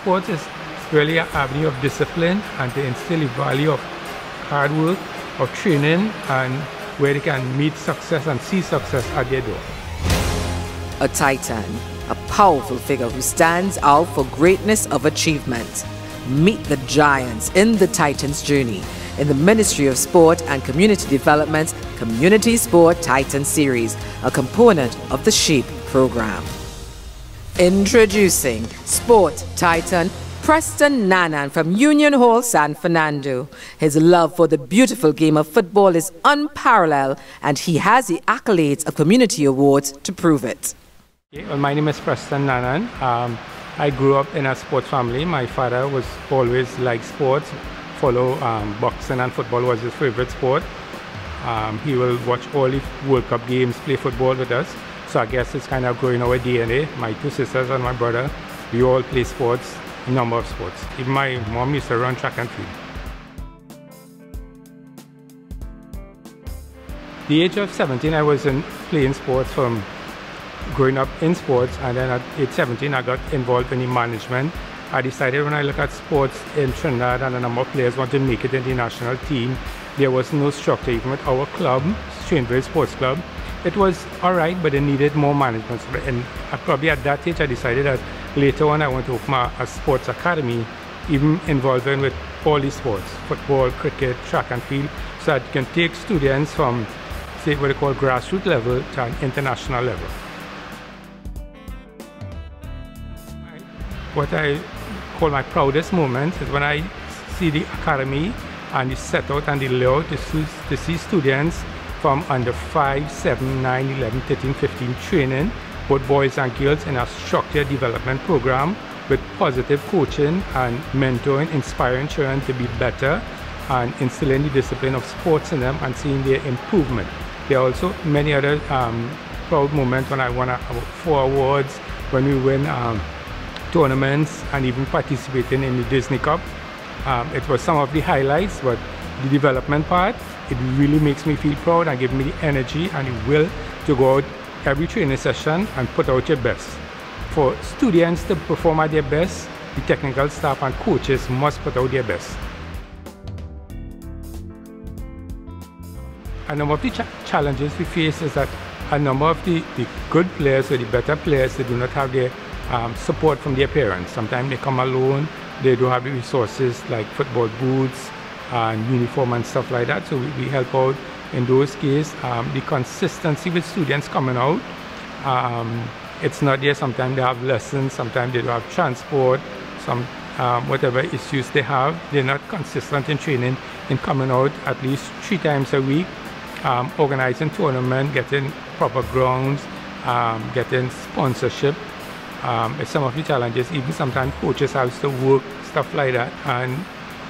Sports is really an avenue of discipline and to instill the value of hard work, of training, and where they can meet success and see success at their door. A Titan, a powerful figure who stands out for greatness of achievement. Meet the giants in the Titans' journey in the Ministry of Sport and Community Development's Community Sport Titan series, a component of the SHAPE program. Introducing Sport Titan Preston Nanan from Union Hill San Fernando. His love for the beautiful game of football is unparalleled, and he has the accolades of community awards to prove it. Well, my name is Preston Nanan. I grew up in a sports family. My father was always liked sports, follow boxing, and football was his favorite sport. He will watch all the World Cup games, play football with us. So I guess it's kind of growing our DNA. My two sisters and my brother, we all play sports, a number of sports. Even my mom used to run track and field. The age of 17, I was playing sports from growing up in sports, and then at age 17, I got involved in the management. I decided when I look at sports in Trinidad and a number of players want to make it in the national team, there was no structure even with our club, Strainville Sports Club. It was all right, but it needed more management. And probably at that age, I decided that later on I want to open a sports academy, even involving with all these sports, football, cricket, track and field, so that you can take students from, say, what they call grassroots level to an international level. What I call my proudest moment is when I see the academy and the set out and the layout to see students from under 5, 7, 9, 11, 13, 15 training, both boys and girls, in a structured development program with positive coaching and mentoring, inspiring children to be better and instilling the discipline of sports in them and seeing their improvement. There are also many other proud moments when I won 4 awards, when we win tournaments, and even participating in the Disney Cup. It was some of the highlights, but the development part, it really makes me feel proud and gives me the energy and the will to go out every training session and put out your best. For students to perform at their best, the technical staff and coaches must put out their best. A number of the challenges we face is that a number of the good players or the better players, they do not have their support from their parents. Sometimes they come alone, they don't have the resources like football boots and uniform and stuff like that, so we help out in those cases. The consistency with students coming out, it's not there. Sometimes they have lessons, sometimes they don't have transport, whatever issues they have, they're not consistent in training, in coming out at least 3 times a week, organizing tournament, getting proper grounds, getting sponsorship. It's some of the challenges. Even sometimes coaches have to work, stuff like that. And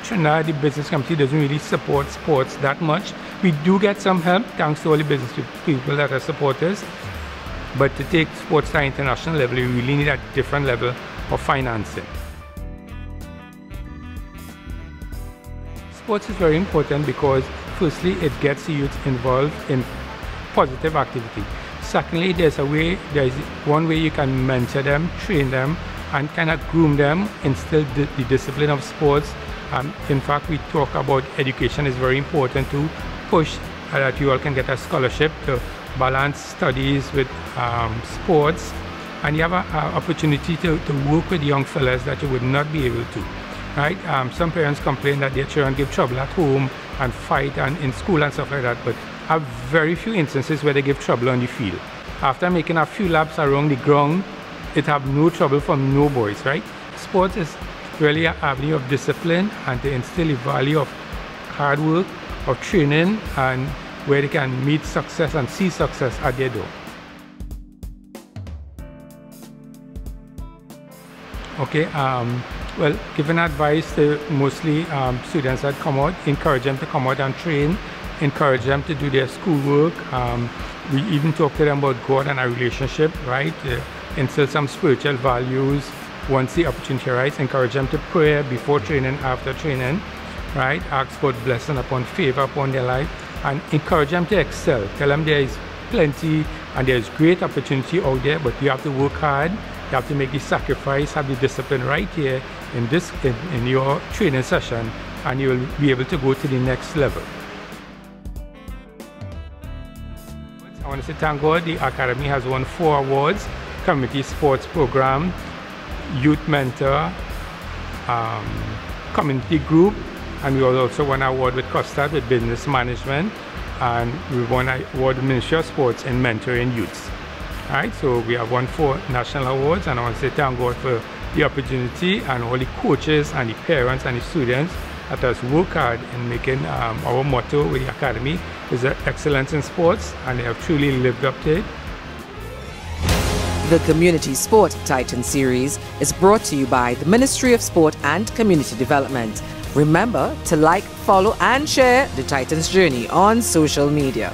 Trinidad, the business community doesn't really support sports that much. We do get some help thanks to all the business people that are supporters. But to take sports to an international level, you really need a different level of financing. Sports is very important because firstly, it gets the youth involved in positive activity. Secondly, there's one way you can mentor them, train them, and kind of groom them, instill the discipline of sports. In fact, we talk about education is very important to push that you all can get a scholarship to balance studies with sports, and you have an opportunity to work with young fellas that you would not be able to. Right? Some parents complain that their children give trouble at home and fight and in school and stuff like that, but I have very few instances where they give trouble on the field. After making a few laps around the ground, it have no trouble from no boys, right? Sports is really an avenue of discipline and to instill the value of hard work, of training, and where they can meet success and see success at their door. Okay, well, giving advice to mostly students that come out, encourage them to come out and train, encourage them to do their schoolwork. We even talk to them about God and our relationship, right? Instill some spiritual values once the opportunity arises. Encourage them to pray before training, after training, right? Ask for blessing upon favor upon their life, and encourage them to excel. Tell them there is plenty and there is great opportunity out there, but you have to work hard You have to make the sacrifice, have the discipline right here in your training session, and you will be able to go to the next level. I want to say thank God the Academy has won 4 awards: Community Sports Program, Youth Mentor, Community Group, and we also won an award with Costa with Business Management, and we won an award with Ministry of Sports in Mentoring Youths. All right, so we have won 4 national awards, and I want to say thank God for the opportunity, and all the coaches and the parents and the students that has worked hard in making our motto with the Academy is excellence in sports, and they have truly lived up to it. The Community Sport Titan series is brought to you by the Ministry of Sport and Community Development. Remember to like, follow and share the Titans Journey on social media.